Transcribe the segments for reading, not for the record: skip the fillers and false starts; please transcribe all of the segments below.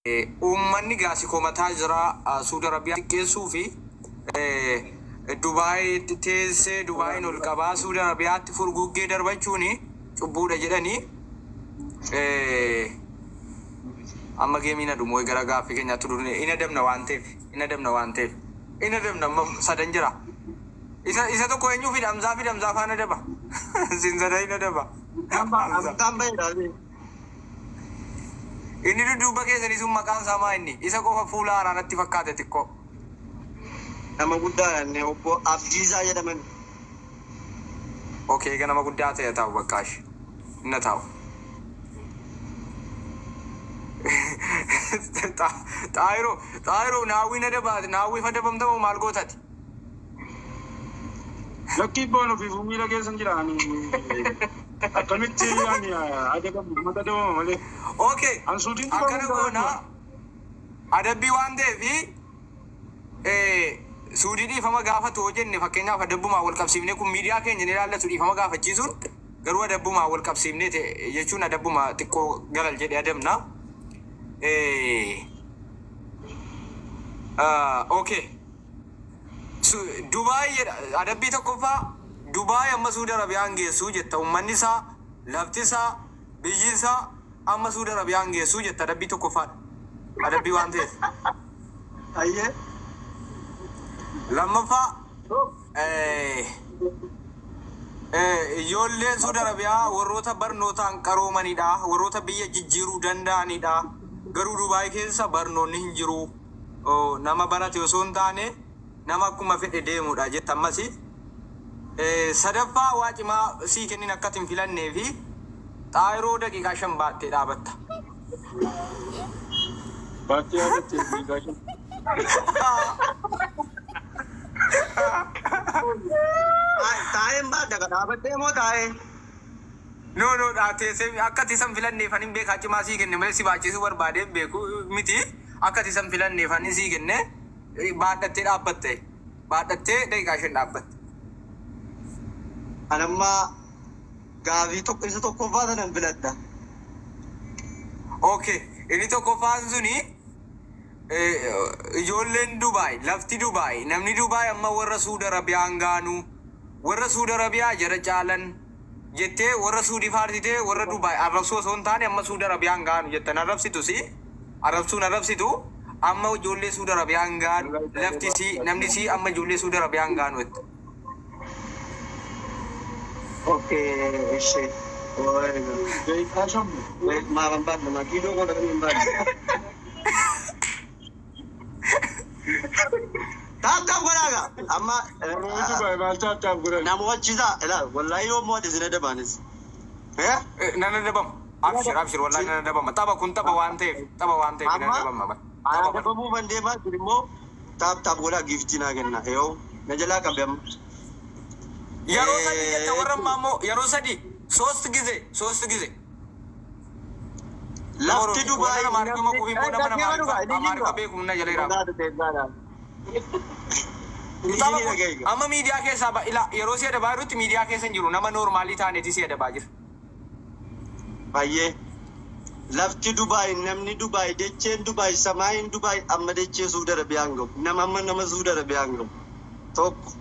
Uummanni gaasii komataa jira Suudi Arabiyaa xiqqeessuu fi Dubaay teessee Dubaayin ol qabaa Suudi Arabiyaatti furguggee darbachuun cubbuudha jedhanii amma geemina dhumoo gara gaaffii keenyaatti durne ina dabna waan ta'eef ina dabna sadan jira isa tokko eenyuu fi damzaa faana daba sinzada ina daba inni dudduuba keessanii sun maqaan isaa maa inni isa qofa fuula haaraanatti fakkaate xiqqoo nama guddaadhaan obbo Abdiisaa jedhaman. Okay, nama guddaa ta'e taa'u bakkaash inna taa'u. Xaayiroo naawwii na dabaate naawwii fa dabamtamoo maal gootati? Lakkii boonu fi fuumila keessan jiraanii akkamitti yaani adabamu mata dabama malee. Okay, ansuutiin akkana goona adabbii waan ta'eefi Suudii dhiifama gaafatu hojjenne fakkeenyaaf adabbumaa wal qabsiifnee kun miidiyaa keenya ni ilaallatu dhiifama gaafachiisuun garuu adabbumaa wal qabsiifnee jechuun adabbumaa xiqqoo galal jedhee adabna. Okay. Dubaay adabbii tokkoffaa Dubaay amma Suudi Arabiyaan geessuu jetta uummanni isaa lafti isaa biyyi isaa amma Suudi Arabiyaan geessuu jetta adabbii tokkoffaadha. Adabbii waan ta'eef. Ayyee. Lammaffaa ijoolleen Suudi Arabiyaa warroota barnootaan qaroomanidha, warroota biyya jijjiiruu danda'anidha. Garuu Dubaay keessa barnoonni hin jiru. Nama barate osoo hin taane nama akkuma fedhe deemudha jetta ammas. Sadaffaa waa cimaa sii kennin akkatti hin filannee fi xaayiroo daqiiqaa 5 baattee dhaabatta. Baattee yaadattee daqiiqaa 5. Taa'een baadda ka dhaabattee moo taa'ee? No, teessee akkatti isan filanneef ani beekaa cimaa sii kenne malee si baachisuu barbaadeen beeku miti. Akkatti isan filanneef ani sii kenne baadhattee dhaabbatte. Baadhattee daqiiqaa 5 dhaabbatte. Anammaa gaafii tokko isa tokkoffaa sanan filadha. Okay, inni tokkoffaan suni ijoolleen Dubaay, lafti Dubaay, namni Dubaay amma warra Suudi Arabiyaan gaanu, warra Suudi Arabiyaa jara caalan jettee warra Suudii faartitee warra Dubaay arrabsoo osoo hin taane amma Suudi Arabiyaan gaanu jettan arrabsitu si arrabsuun arrabsitu amma ijoollee Suudi Arabiyaan gaanu lafti si namni si amma ijoollee Suudi Arabiyaan gaanu jette. Okay, ishee. Daqiiqaa 5. Maalan baadda maa kiiloo godhatan hin baadda. Taap godhaaga amma Rooti baay'ee maal taap godhan. namochisaa ila wallahi yoo moote sina dabaanis. Nana dabam. Abshir wallahi nana dabam. Tapha kun tapha waan ta'eef nana dabam. Adabamuu bandeemaa jiru immoo taap godhaa giiftii naa kenna. Yoo na jalaa qabe amma. Yeroo sadii jette warra ammoo yeroo sadii sost gize. Lafti Dubaay amma miidiyaa keessaa yeroo si adabaa jirutti miidiyaa keessa hin jiru nama noormaalii taaneeti si adabaa jira. Baay'ee lafti Dubaay namni Dubaay dacheen Dubaay samaayin Dubaay amma dachee Suudi Arabiyaan gahu nama Suudi Arabiyaan gahu tokko.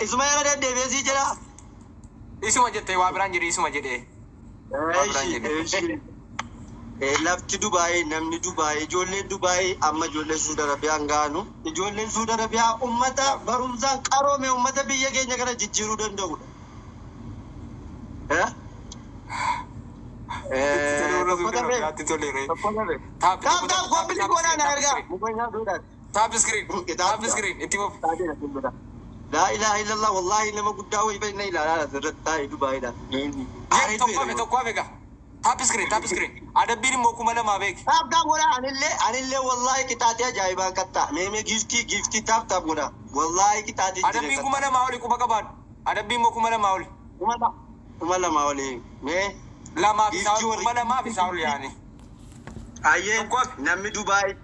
Isuma yana deddeebi'ee sii jedhaa. Isuma jettee waa biraan jedhee isuma jedhee. Lafti Dubaay namni Dubaay ijoolleen Dubaay amma ijoolleen Suudi Arabiyaan gaanu ijoolleen Suudi Arabiyaa ummata barumsaan qaroome ummata biyya keenya kana jijjiiruu danda'udha. Taap screen itti bof. La ilaha illallah wallahi nama guddaa wayii baina ilaalaa irratti Dubaayidha. Tokko beeka. Taap screen. Adabbiin immoo 2,000 beeki. Taap godha anillee wallahi qixaaxee ajaa'ibaa qatta. Meemee giiftii taap godha. Wallahi qixaaxee. Adabbiin 2,000 oli quba qabaadhu. Adabbiin immoo 2,000 oli. 2,000 oli. Mee Lama fi 2,000 fi saawul yaani. Ayyee namni Dubaay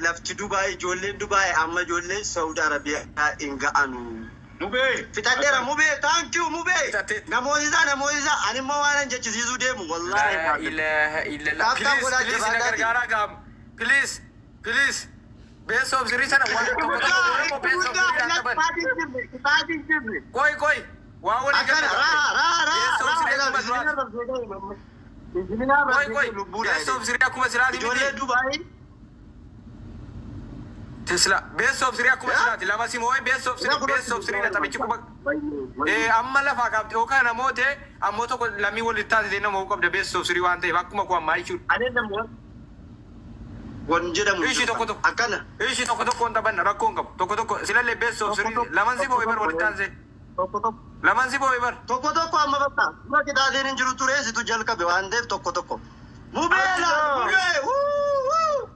lafti Dubaay ijoolleen Dubaay amma ijoolleen Saudi Arabiyaa hin ga'anu. Mubee. Fixadheera mubee thank you mubee. Fixatte. Namoonni isaa ani immoo waan jechisiisuu deemu La wallaahi. ilaha illallah. Taap taap Please, godhaa please, jabaadhaa. na gargaaraa gaam. Please, please. Best of Sri sana waan tokko tokko Oromoo best of Sri qaban. Koi. Waa wali Akkana gala. Best of Sri akkuma siraati. Koi. Best of Sri akkuma siraati Ijoollee miti. Dubaayii. Tesla. Best of Sri akkuma siraati. Lama si moo'ee best of Sri na taphichi quba. Amma lafaa qabdi yookaan namoota ammoo tokko lammii walitti taasisee nama qabda best of Sri waan ta'eef akkuma kun ammaa jechuudha. Adeemsa moo? Wan jedhamu. Ishii tokko tokko. Akkana. Ishii tokko tokko hin taphanna rakkoo hin qabu. Tokko tokko silallee best of Sri laman si moo'ee bar walitti taasisee. Tokko tokko. Laman si moo'ee bar. Tokko tokko amma bakka. Bakka kitaaleen hin jiru ture situ jalqabe waan ta'eef tokko tokko. Mubeela. Mubee.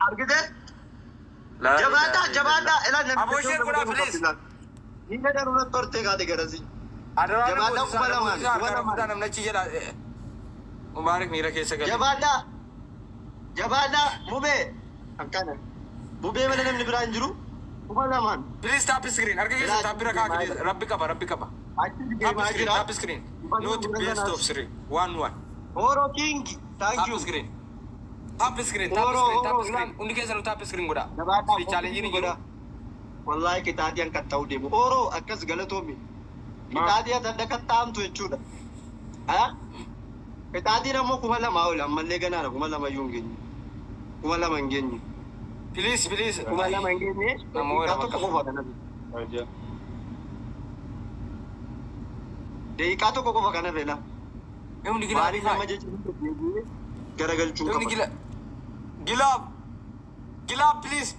Argite? Jabaadhaa. Ilaa namni. Aboo isheen godhaa please. Inni daruu tortee kaate garasi. Adaraan Jabaadhaa kuma lamaan. namnachi jedha. Mubaarak miira keessa gale. Jabaadhaa. Mubee. Akkana. Mubee malee namni biraa hin jiru. Kuma lamaan. Please tap screen. Harka keessa tap bira kaa'aa. Rabbi qaba. Achi deemaa jira. Tap screen. Not best of Sri. 1-1. Oro King. Thank Tap you. screen. Tap screen. Hundi keessa nu tap screen godha. Jabaadhaa. Challenge ni jiru. Wallahi kitaatii an katta'u deemu. Oro akkas galatoomi. Kitaatii as adda katta'amtu jechuudha. Kitaatiin ammoo kuma lama oolu ammallee ganaadha kuma lama iyyuu hin geenye. Kuma lama hin geenye. Please. Kuma lama hin geenye. Daqiiqaa tokko qofa kana. Daqiiqaa tokko qofa kana beela. Namni gila. Maaliif nama jechuun garagalchuun Namni qaba. Gilaab please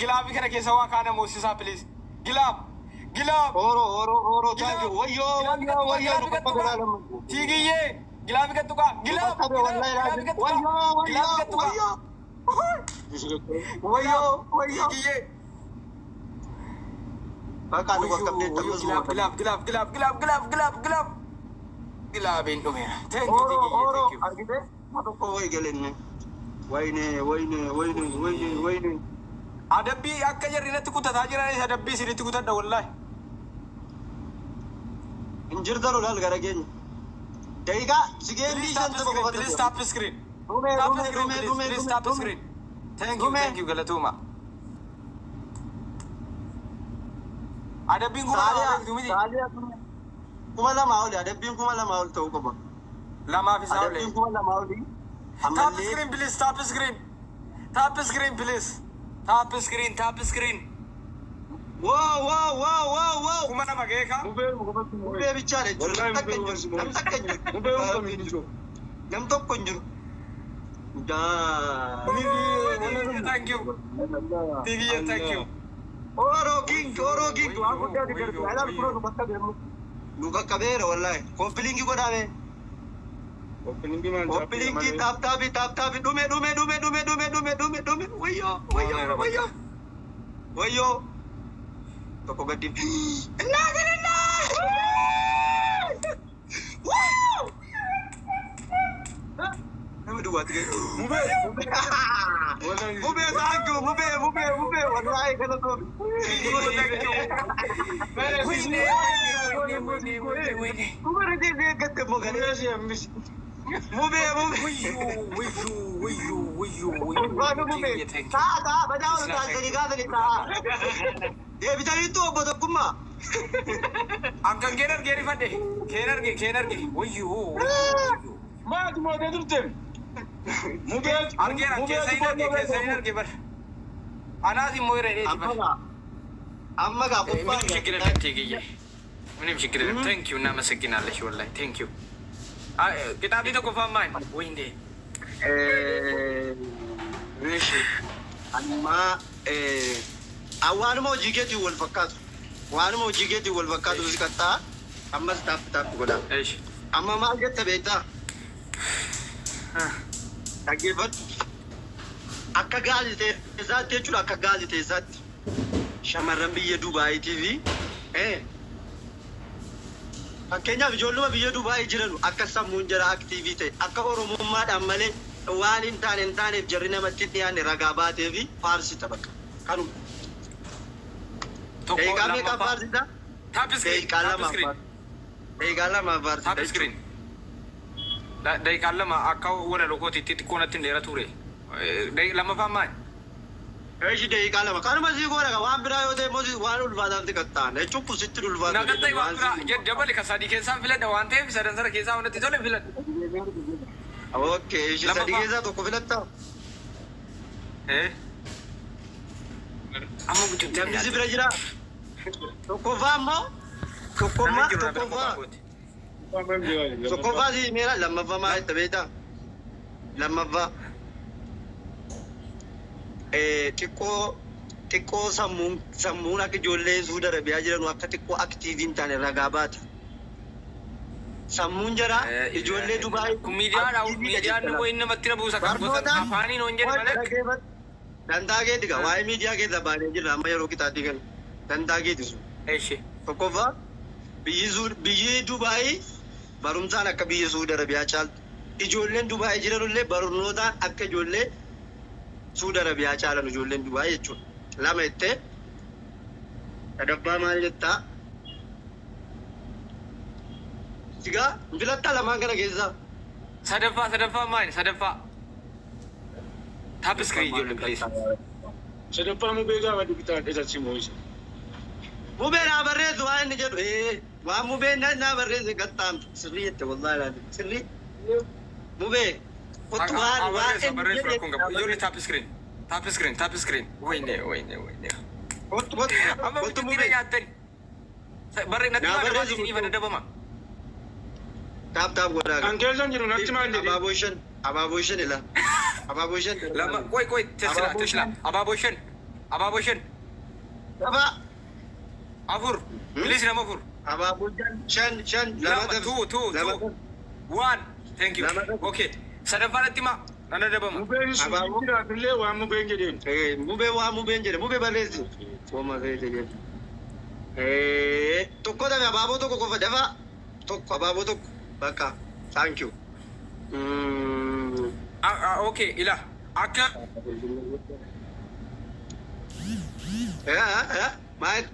gilaabii kana keessa waa kaana moosisaa please. Gilaab. Oro taaju wayyoo nu qofa galaa lama. Tiigiyyee gilaabii kan tuqaa. Gilaab. Wayyoo. Tiigiyyee. Bakka nu bakka beektan Gilaab. Gilaabiin dhumeera. Thank Oro you. argite ma tokko wayi galenne. Wayne. Adabbii akka jarri irratti kutataa jiran adabbii isinitti kutadha wallaahi. Injirta laal gara keenya. Daqiiqaa sigeenbii shan tapha qofa Please tap screen. Please tap screen. Thank you galatooma. Adabbiin kuma lama beektu miti. Kuma lama oli adabbiin kuma lama ol ta'uu qaba. Lamaaf isaa olee. Adabbiin kuma lama oli. Tap screen please. Tap screen. Wow. Kuma nama geeka. Mubee bichaadha jechuudha. Nam takka hin jiru. Nam tokko hin jiru. Thank you. Oro King. Waan guddaa digartu. Alaal kunoo nu bakka deemu. Nu bakka beera wallahi. Kompilingi godhame. Kompilingi taap. Dhume. Wayyoo. Tokko gaddi. Nama duwwaati gadi. Mubee thank you. Mubee. Wallahi kana toobi. Mubee deebi'ee gatte moo kana. Mubee. Taa badaa ol taasisanii gaafanii taa. Deebitanii tu obbo Tokkummaa. Akka geerarge. Wayyuu. Maatu mootee turte? Argeera keessa hin arge bar. Anaas immoo irra dheedhi bar. Amma gaa qophaa. ምንም ችግር የለም። ቴንክ ዩ እናመሰግናለሽ። ወላሂ ቴንክ ዩ። ቅጣቢ ተቆፋማኝ ወይኔ እሺ amma waanuma hojii keetiin wal fakkaatu si kattaa ammas taappi godha. Amma maal jette beektaa? Dhaggeeffadhu. Akka gaaziteessaatti jechuudha akka gaaziteessaatti shamarran biyya Dubaayitii fi fakkeenyaaf ijoolluma biyya Dubaayii jiranu akka sammuun jara aktiivii ta'e akka oromummaadhaan malee waan hin taaneef jarri namatti dhiyaanne ragaa baatee fi faarsita bakka kanuma. Deeqaa meeqaa faarsita? ታፕ ስክሪን ደቂቃ ለማ ባርሲ ታፕ ስክሪን ደቂቃ ለማ አካው ወደ ሎኮት ቲቲኮነት እንደራ ቱሬ ደቂቃ ለማ ፋማን እሺ ደቂቃ ለማ ካን ማዚ ጎራ ዋን ብራ ወደ ሞዚ ዋን ኡልፋዳን ተቀጣነ ጩኩ ስትል ኡልፋዳ ነቀጣይ ዋን ብራ ጀደበል ከሳዲ ከሳን ፍለደ ዋንቴ ሰደንሰረ ከዛ ወነት ይዞለ ፍለደ ኦኬ እሺ ሳዲ ከዛ ቶኮ ፍለታ አሙ ጉጭ namni si bira jira tokkoffaa immoo tokkoffaa si meera lammaffaa maal itti beektaa lammaffaa xiqqoo sammuun akka ijoollee Suudi Arabiyaa jiranu akka xiqqoo aktiivii hin taane ragaa baata. Sammuun jira ijoollee Dubaay. Miidiyaan wayin namatti na buusa kan gosa afaaniin hoon jedhe malee. Dantaa keetti gaa waa'ee miidiyaa keessa baanee jirra amma yeroo qixaatti kan dantaa keetti sun. Tokkoffaa biyyi Dubaay barumsaan akka biyya Suudi Arabiyaa caaltu. Ijoolleen Dubaay jiranullee barnootaan akka ijoollee Suudi Arabiyaa caalan ijoolleen Dubaay jechuudha. Lama jettee sadaffaa maal jettaa? Sigaa filattaa lamaan kana keessaa. Sadaffaa maali? Sadaffaa. Taap iskiriin ijoollee please. Sadaffaa mubee gaafa dubitaa dheeratti moo'isa. Mubee naa barreessu waan inni jedhu waan mubee naa barreesse gattaamtu sirrii jette wallaahi laati sirrii mubee kottu waan inni jedhe ijoollee taap iskiriin. Taap iskiriin. Wayne. kottu mubee nyaattani. Barree natti maa dhabaati isinii fana dabama. taap godhaa Kan keessan jiru natti maal jedhee? abaaboo shan ila abaaboo shan Lama ቆይ ተስላ አባቦሽን Dafa አፉር ፕሊዝ ለማ አፉር abaaboo shan lama ቱ ዋን ቴንክ ዩ ኦኬ ሰደፋነtti ማ ነነ ደበማ Mubeen sun jiraatullee waan mubeen jedheen. mubee waa mubeen jedhe mubee barreessi wooma feete jedhe tokko dabe abaaboo tokko qofa dafa tokko abaaboo tokko bakka thank you ኦኬ ኢላ አከ maal